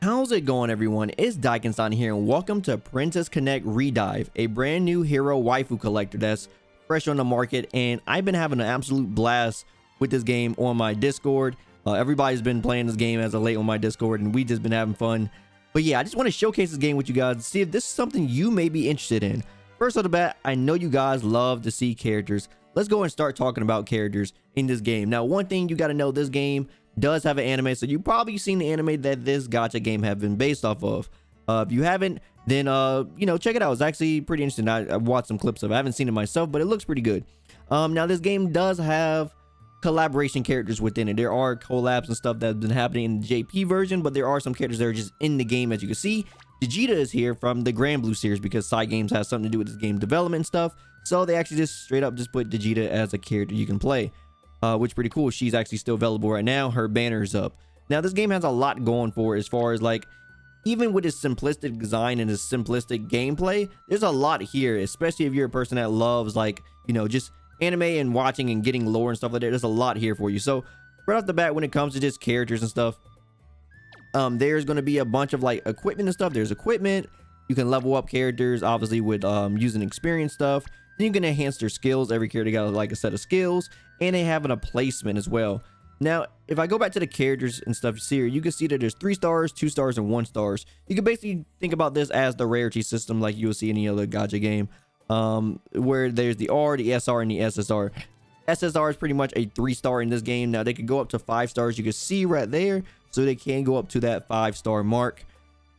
How's it going, everyone? It's Daikin-san here, and welcome to Princess Connect Redive, a brand new hero waifu collector that's fresh on the market. And I've been having an absolute blast with this game on my Discord. Everybody's been playing this game as of late on my Discord, and we just been having fun. But yeah, I just want to showcase this game with you guys to see if this is something you may be interested in. First off the bat, I know you guys love to see characters. Let's go and start talking about characters in this game. Now, one thing you got to know, this game does have an anime, so you've probably seen the anime that this gacha game have been based off of. If you haven't, then check it out. It's actually pretty interesting. I watched some clips of it. I haven't seen it myself, but it looks pretty good. Now this game does have collaboration characters within it. There are collabs and stuff that's been happening in the JP version, but there are some characters that are just in the game. As you can see, Vegeta is here from the Grand Blue series because Side Games has something to do with this game development and stuff, so they actually just straight up just put Vegeta as a character you can play. Which is pretty cool. She's actually still available right now. Her banner's up. Now this game has a lot going for it, as far as like, even with its simplistic design and its simplistic gameplay, there's a lot here, especially if you're a person that loves, like, just anime and watching and getting lore and stuff like that. There's a lot here for you. So right off the bat, when it comes to just characters and stuff, there's going to be a bunch of like equipment and stuff. There's equipment. You can level up characters, obviously, with using experience stuff. Then you can enhance their skills. Every character got like a set of skills, and they have a placement as well. Now, if I go back to the characters and stuff here, you can see that there's 3 stars, 2 stars, and 1 stars. You can basically think about this as the rarity system, like you'll see in any other gacha game, where there's the R, the SR, and the SSR. SSR is pretty much a 3-star in this game. Now they could go up to 5 stars. You can see right there, so they can go up to that 5-star mark.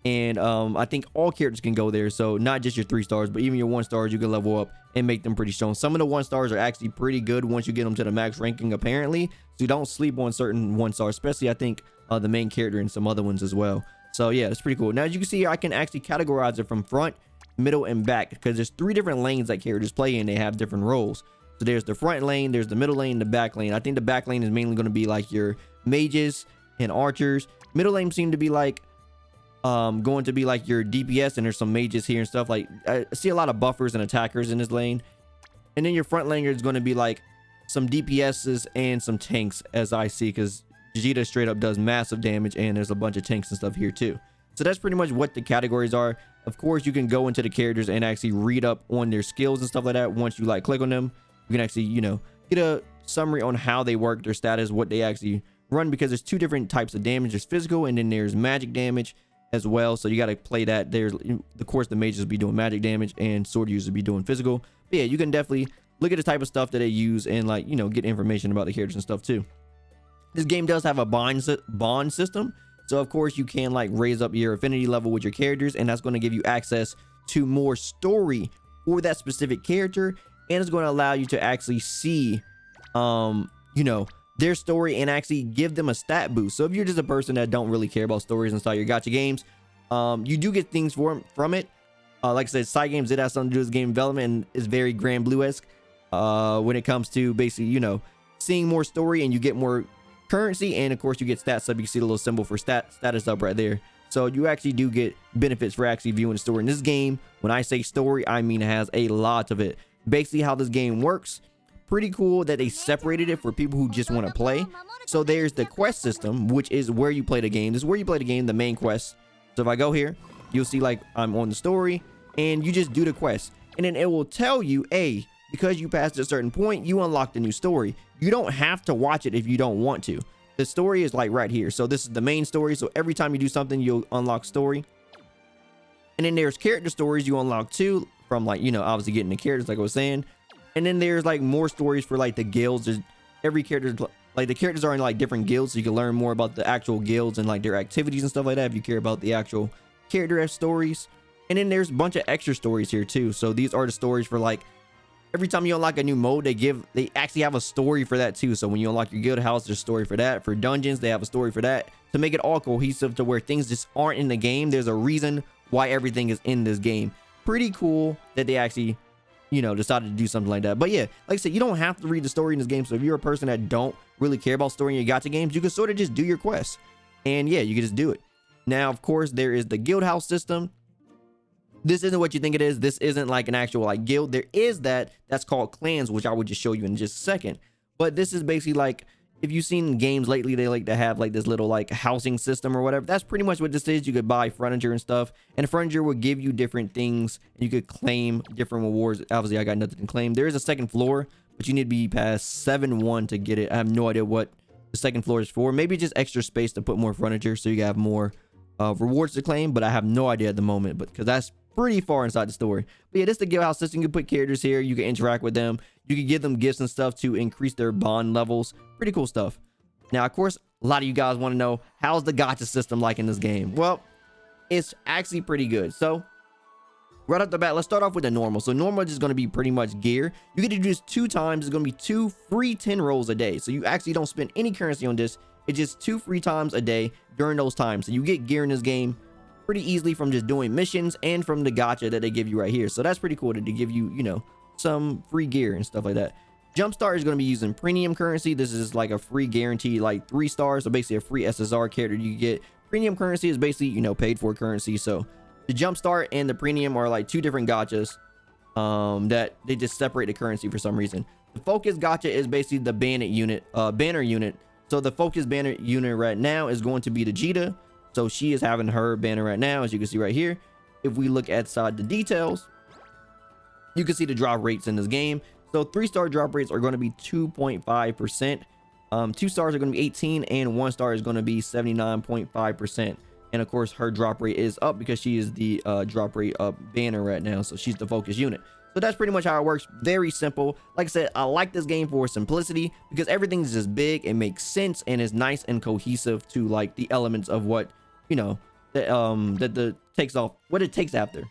And I think all characters can go there, so not just your 3 stars, but even your 1 stars you can level up and make them pretty strong. Some of the 1 stars are actually pretty good once you get them to the max ranking, apparently, so don't sleep on certain 1 stars, especially I think the main character and some other ones as well. So yeah, that's pretty cool. Now, as you can see here, I can actually categorize it from front, middle, and back, because there's 3 different lanes that characters play in. They have different roles. So there's the front lane, there's the middle lane, the back lane. I think the back lane is mainly going to be like your mages and archers. Middle lane seem to be like going to be like your DPS, and there's some mages here and stuff. Like, I see a lot of buffers and attackers in this lane. And then your front laner is going to be like some DPSs and some tanks, as I see, because Vegeta straight up does massive damage, and there's a bunch of tanks and stuff here too. So that's pretty much what the categories are. Of course, you can go into the characters and actually read up on their skills and stuff like that. Once you like click on them, you can actually get a summary on how they work, their status, what they actually run, because there's 2 different types of damage. There's physical, and then there's magic damage as well. So you got to play that. There's, of course, the mages will be doing magic damage and sword users will be doing physical. But yeah, you can definitely look at the type of stuff that they use and, like, get information about the characters and stuff too. This game does have a bond system, so of course you can like raise up your affinity level with your characters, and that's going to give you access to more story for that specific character, and it's going to allow you to actually see their story and actually give them a stat boost. So if you're just a person that don't really care about stories inside your gacha games, you do get things from it. Like I said, Side Games did have something to do with game development, and is very Grand Blue-esque when it comes to basically, seeing more story, and you get more currency, and of course you get stats up. You can see the little symbol for status up right there. So you actually do get benefits for actually viewing the story in this game. When I say story, I mean it has a lot of it. Basically how this game works, pretty cool that they separated it for people who just want to play. So there's the quest system, which is where you play the game. This is where you play the game, the main quest. So if I go here, you'll see like I'm on the story, and you just do the quest, and then it will tell you, hey, because you passed a certain point, you unlocked a new story. You don't have to watch it if you don't want to. The story is like right here. So this is the main story. So every time you do something, you'll unlock story. And then there's character stories you unlock too, from like, obviously getting the characters, like I was saying. And then there's like more stories for like the guilds. There's every character, like the characters are in like different guilds, so you can learn more about the actual guilds and like their activities and stuff like that if you care about the actual character stories. And then there's a bunch of extra stories here too. So these are the stories for like every time you unlock a new mode, they actually have a story for that too. So when you unlock your Guildhouse, there's a story for that. For dungeons, they have a story for that, to make it all cohesive to where things just aren't in the game. There's a reason why everything is in this game. Pretty cool that they actually decided to do something like that. But yeah, like I said, you don't have to read the story in this game. So if you're a person that don't really care about story in your gacha games, you can sort of just do your quests, and yeah, you can just do it. Now, of course, there is the Guildhouse system. This isn't what you think it is. This isn't like an actual like guild. There is that's called clans, which I will just show you in just a second. But this is basically like if you've seen games lately, they like to have like this little like housing system or whatever. That's pretty much what this is. You could buy furniture and stuff, and furniture will give you different things, and you could claim different rewards. Obviously, I got nothing to claim. There is a second floor, but you need to be past 7-1 to get it. I have no idea what the second floor is for. Maybe just extra space to put more furniture so you have more rewards to claim, but I have no idea at the moment, but because that's pretty far inside the story. But yeah, this is the Guildhouse system. You can put characters here, you can interact with them, you can give them gifts and stuff to increase their bond levels. Pretty cool stuff. Now, of course, a lot of you guys want to know, how's the gacha system like in this game? Well, it's actually pretty good. So right off the bat, let's start off with the normal. So normal is going to be pretty much gear. You get to do this 2 times. It's going to be 2 free 10 rolls a day. So you actually don't spend any currency on this. It's just 2 free times a day during those times. So you get gear in this game pretty easily from just doing missions and from the gacha that they give you right here. So that's pretty cool to give you, you know, some free gear and stuff like that. Jumpstart is going to be using premium currency. This is like a free guarantee, like 3 stars. So basically a free SSR character you get. Premium currency is basically, you know, paid for currency. So the Jumpstart and the premium are like 2 different gachas that they just separate the currency for some reason. The focus gacha is basically the banner unit. So the focus banner unit right now is going to be the Jita. So she is having her banner right now, as you can see right here. If we look outside the details, you can see the drop rates in this game. So 3-star drop rates are going to be 2.5%. 2 stars are going to be 18, and 1 star is going to be 79.5%. And of course, her drop rate is up because she is the drop rate up banner right now. So she's the focus unit. So that's pretty much how it works. Very simple. Like I said, I like this game for simplicity because everything's just big. It makes sense and is nice and cohesive to like the elements of what, you know, that takes off, what it takes after.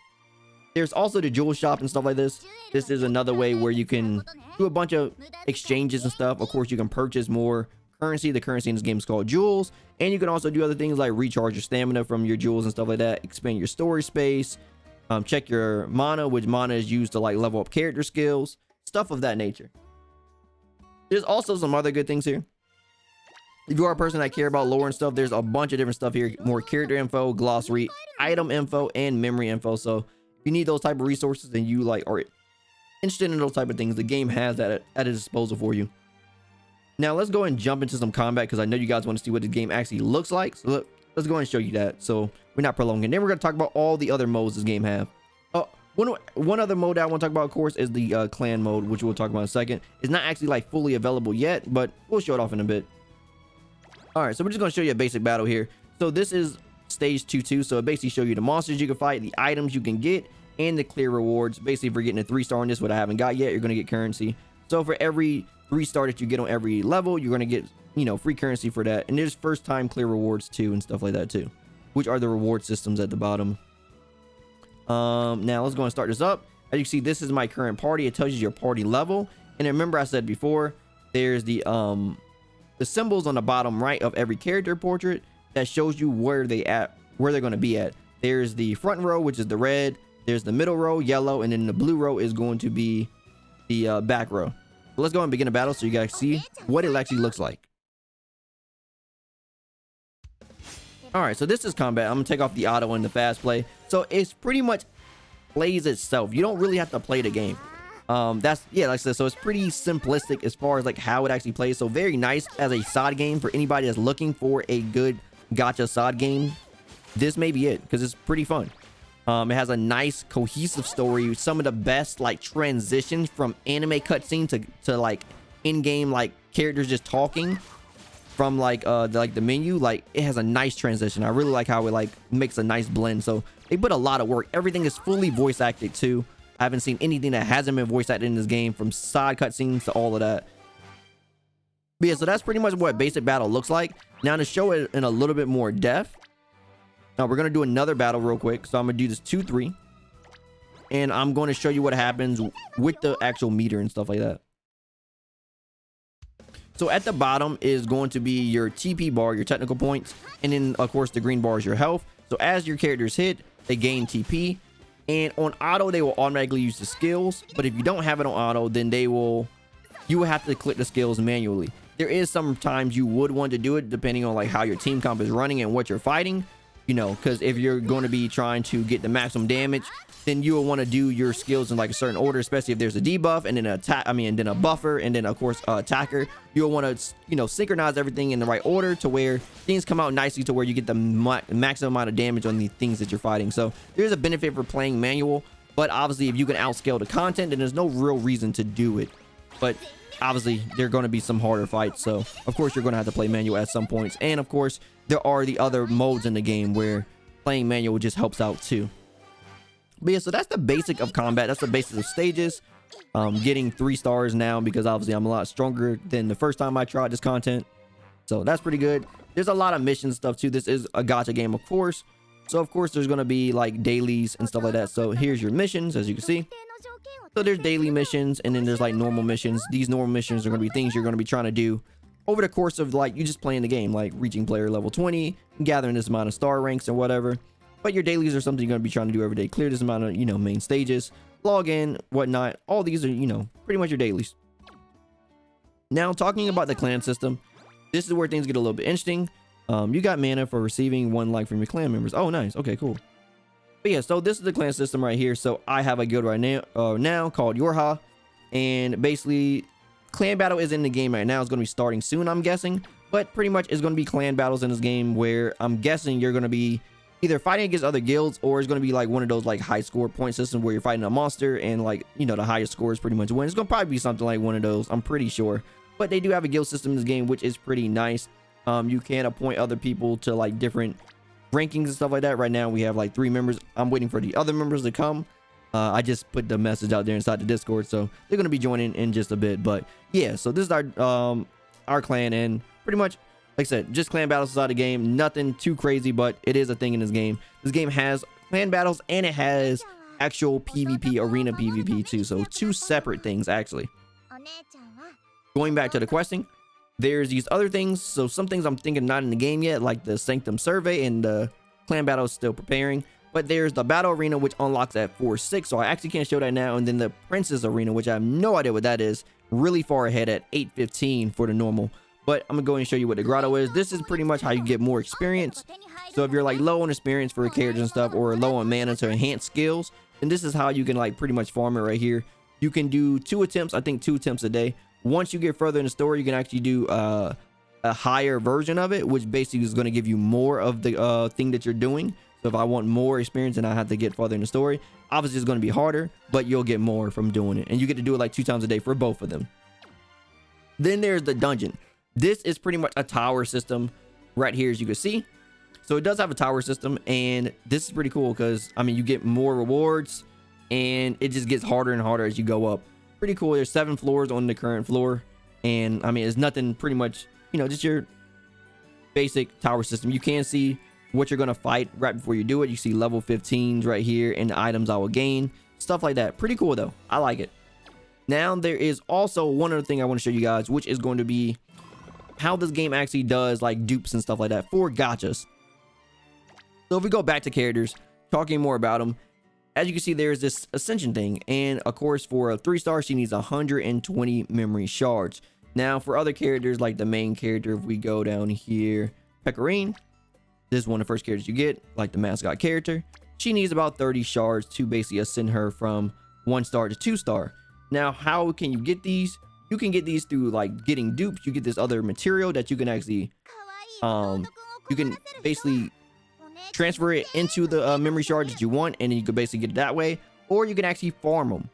There's also the jewel shop and stuff like this. This is another way where you can do a bunch of exchanges and stuff. Of course, you can purchase more currency. The currency in this game is called jewels. And you can also do other things like recharge your stamina from your jewels and stuff like that. Expand your storage space. Check your mana, which mana is used to like level up character skills. Stuff of that nature. There's also some other good things here. If you are a person that care about lore and stuff, there's a bunch of different stuff here. More character info, glossary, item info, and memory info. So if you need those type of resources and you like are interested in those type of things, the game has that at its disposal for you. Now let's go and jump into some combat because I know you guys want to see what the game actually looks like. So look, let's go and show you that. So we're not prolonging. Then we're going to talk about all the other modes this game have. One other mode that I want to talk about, of course, is the clan mode, which we'll talk about in a second. It's not actually like fully available yet, but we'll show it off in a bit. All right, so we're just going to show you a basic battle here. So this is stage 2-2. So it basically shows you the monsters you can fight, the items you can get, and the clear rewards. Basically, if you're getting a 3-star on this, what I haven't got yet, you're going to get currency. So for every 3-star that you get on every level, you're going to get, you know, free currency for that. And there's first time clear rewards too and stuff like that too, which are the reward systems at the bottom. Now let's go and start this up. As you can see, this is my current party. It tells you your party level. And remember I said before, there's the symbols on the bottom right of every character portrait that shows you where they're going to be at. There's the front row, which is the red. There's the middle row, yellow, and then the blue row is going to be the back row. So let's go and begin a battle so you guys see what it actually looks like. All right, so this is combat. I'm gonna take off the auto and the fast play. So it's pretty much plays itself. You don't really have to play the game. That's, yeah, like I said, so it's pretty simplistic as far as like how it actually plays. So very nice as a SOD game for anybody that's looking for a good gacha SOD game. This may be it because it's pretty fun. It has a nice cohesive story, some of the best like transitions from anime cutscene to like in-game like characters just talking from like the menu. Like it has a nice transition. I really like how it like makes a nice blend. So they put a lot of work. Everything is fully voice acted too. I haven't seen anything that hasn't been voice acted in this game, from side cutscenes to all of that. But yeah, so that's pretty much what basic battle looks like. Now to show it in a little bit more depth, now we're gonna do another battle real quick. So I'm gonna do this 2-3, and I'm going to show you what happens with the actual meter and stuff like that. So at the bottom is going to be your TP bar, your technical points, and then of course the green bar is your health. So as your characters hit, they gain TP, and on auto they will automatically use the skills. But if you don't have it on auto, then you will have to click the skills manually. There is sometimes you would want to do it depending on like how your team comp is running and what you're fighting, you know, because if you're going to be trying to get the maximum damage, then you will want to do your skills in like a certain order, especially if there's a debuff and then an attack, and then a buffer, and then of course attacker. You'll want to, you know, synchronize everything in the right order to where things come out nicely to where you get the maximum amount of damage on the things that you're fighting. So there's a benefit for playing manual, but obviously if you can outscale the content, then there's no real reason to do it. But obviously there are going to be some harder fights, so of course you're going to have to play manual at some points. And of course there are the other modes in the game where playing manual just helps out too. But yeah, so that's the basic of combat. That's the basics of stages. Getting 3 stars now because obviously I'm a lot stronger than the first time I tried this content. So that's pretty good. There's a lot of mission stuff too. This is a gacha game, of course. So of course there's going to be like dailies and stuff like that. So here's your missions, as you can see. So there's daily missions, and then there's like normal missions. These normal missions are going to be things you're going to be trying to do over the course of like you just playing the game, like reaching player level 20, gathering this amount of star ranks and whatever. But your dailies are something you're going to be trying to do every day. Clear this amount of, you know, main stages, log in, whatnot. All these are, you know, pretty much your dailies. Now, talking about the clan system, this is where things get a little bit interesting. You got mana for receiving 1 like from your clan members. Oh, nice. Okay, cool. But yeah, so this is the clan system right here. So I have a guild right now called Yorha. And basically, clan battle is in the game right now. It's going to be starting soon, I'm guessing. But pretty much it's going to be clan battles in this game where I'm guessing you're going to be either fighting against other guilds, or it's going to be like one of those like high score point systems where you're fighting a monster and like, you know, the highest scores pretty much win. It's going to probably be something like one of those, I'm pretty sure. But they do have a guild system in this game, which is pretty nice. You can appoint other people to like different rankings and stuff like that. Right now we have like 3 members. I'm waiting for the other members to come. I just put the message out there inside the Discord, so they're going to be joining in just a bit. But yeah, so this is our clan, and pretty much like I said, just clan battles inside the game. Nothing too crazy, but it is a thing in this game. This game has clan battles and it has actual PvP, arena PvP too. So 2 separate things actually. Going back to the questing, there's these other things. So some things I'm thinking not in the game yet, like the Sanctum Survey, and the clan battle is still preparing. But there's the battle arena, which unlocks at 4-6, so I actually can't show that now. And then the Princess Arena, which I have no idea what that is, really far ahead at 8-15 for the normal. But I'm gonna go and show you what the grotto is. This is pretty much how you get more experience. So if you're like low on experience for characters and stuff, or low on mana to enhance skills, then this is how you can like pretty much farm it right here. You can do 2 attempts, I think 2 attempts a day. Once you get further in the story, you can actually do a higher version of it, which basically is going to give you more of the thing that you're doing. So if I want more experience, and I have to get further in the story, obviously it's going to be harder, but you'll get more from doing it, and you get to do it like 2 times a day for both of them. Then there's the dungeon. This is pretty much a tower system right here, as you can see. So it does have a tower system, and this is pretty cool because I mean you get more rewards, and it just gets harder and harder as you go up. Pretty cool. There's 7 floors on the current floor, and I mean it's nothing, pretty much, you know, just your basic tower system. You can see what you're gonna fight right before you do it. You see level 15s right here, and the items I will gain, stuff like that. Pretty cool though, I like it. Now there is also one other thing I want to show you guys, which is going to be how this game actually does like dupes and stuff like that for gachas. So if we go back to characters, talking more about them, as you can see, there's this ascension thing, and of course for a 3-star she needs 120 memory shards. Now for other characters, like the main character, if we go down here, Pecorine, this is one of the first characters you get, like the mascot character. She needs about 30 shards to basically ascend her from 1-star to 2-star. Now how can you get these? You can get these through like getting dupes. You get this other material that you can actually you can basically transfer it into the memory shards that you want, and then you can basically get it that way, or you can actually farm them,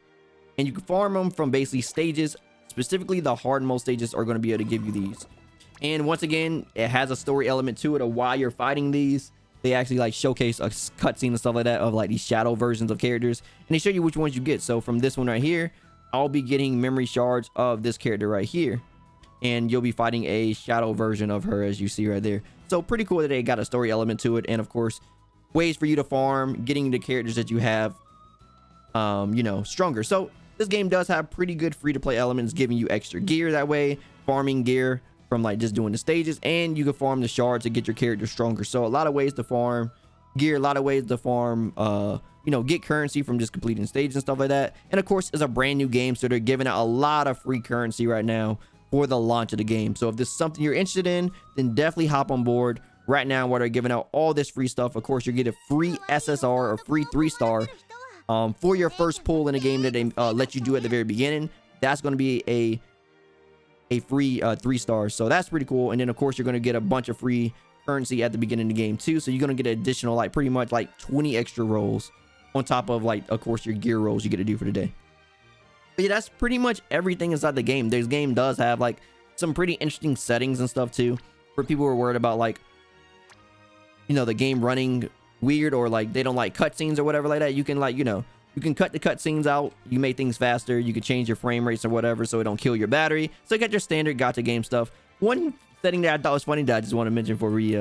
and you can farm them from basically stages. Specifically the hard mode stages are going to be able to give you these. And once again, it has a story element to it of why you're fighting these. They actually like showcase a cutscene and stuff like that of like these shadow versions of characters, and they show you which ones you get. So from this one right here, I'll be getting memory shards of this character right here, and you'll be fighting a shadow version of her, as you see right there. So pretty cool that they got a story element to it, and of course ways for you to farm, getting the characters that you have you know, stronger. So this game does have pretty good free-to-play elements, giving you extra gear that way, farming gear from like just doing the stages, and you can farm the shards to get your character stronger. So a lot of ways to farm gear, a lot of ways to farm you know, get currency from just completing stages and stuff like that. And of course it's a brand new game, so they're giving out a lot of free currency right now for the launch of the game. So if this is something you're interested in, then definitely hop on board right now while they're giving out all this free stuff. Of course, you're getting free SSR or free 3-star For your first pull in a game that they let you do at the very beginning, that's going to be a free 3 stars. So that's pretty cool. And then of course you're going to get a bunch of free currency at the beginning of the game too. So you're going to get an additional like pretty much like 20 extra rolls on top of like of course your gear rolls you get to do for the day. But yeah, that's pretty much everything inside the game. This game does have like some pretty interesting settings and stuff too, for people who are worried about like, you know, the game running weird or like they don't like cutscenes or whatever like that. You can like, you know, you can cut the cutscenes out, you make things faster, you can change your frame rates or whatever so it don't kill your battery. So you got your standard gacha game stuff. One setting that I thought was funny that I just want to mention before we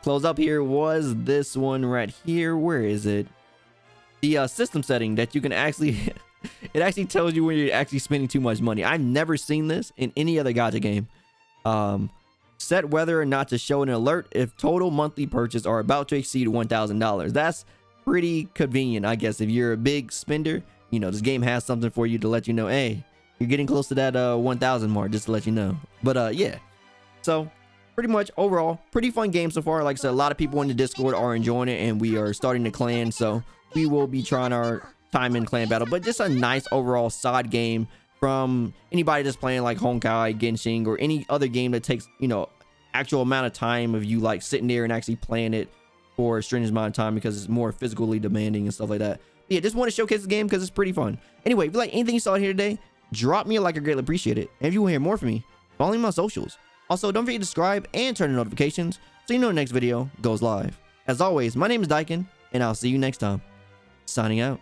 close up here was this one right here. Where is it? The system setting that you can actually it actually tells you when you're actually spending too much money. I've never seen this in any other gacha game. Set whether or not to show an alert if total monthly purchase are about to exceed $1,000. That's pretty convenient, I guess. If you're a big spender, you know, this game has something for you to let you know, hey, you're getting close to that 1,000 mark, just to let you know. But yeah, so pretty much overall pretty fun game so far. Like I said, a lot of people in the Discord are enjoying it, and we are starting to clan, so we will be trying our time in clan battle. But just a nice overall side game from anybody that's playing like Honkai, Genshin, or any other game that takes, you know, actual amount of time of you like sitting there and actually playing it for a stringent amount of time, because it's more physically demanding and stuff like that. But yeah, just want to showcase the game because it's pretty fun. Anyway, if you like anything you saw here today, drop me a like. I greatly appreciate it. And if you want to hear more from me, follow me on my socials. Also, don't forget to subscribe and turn on notifications so you know the next video goes live. As always, my name is Daikin, and I'll see you next time. Signing out.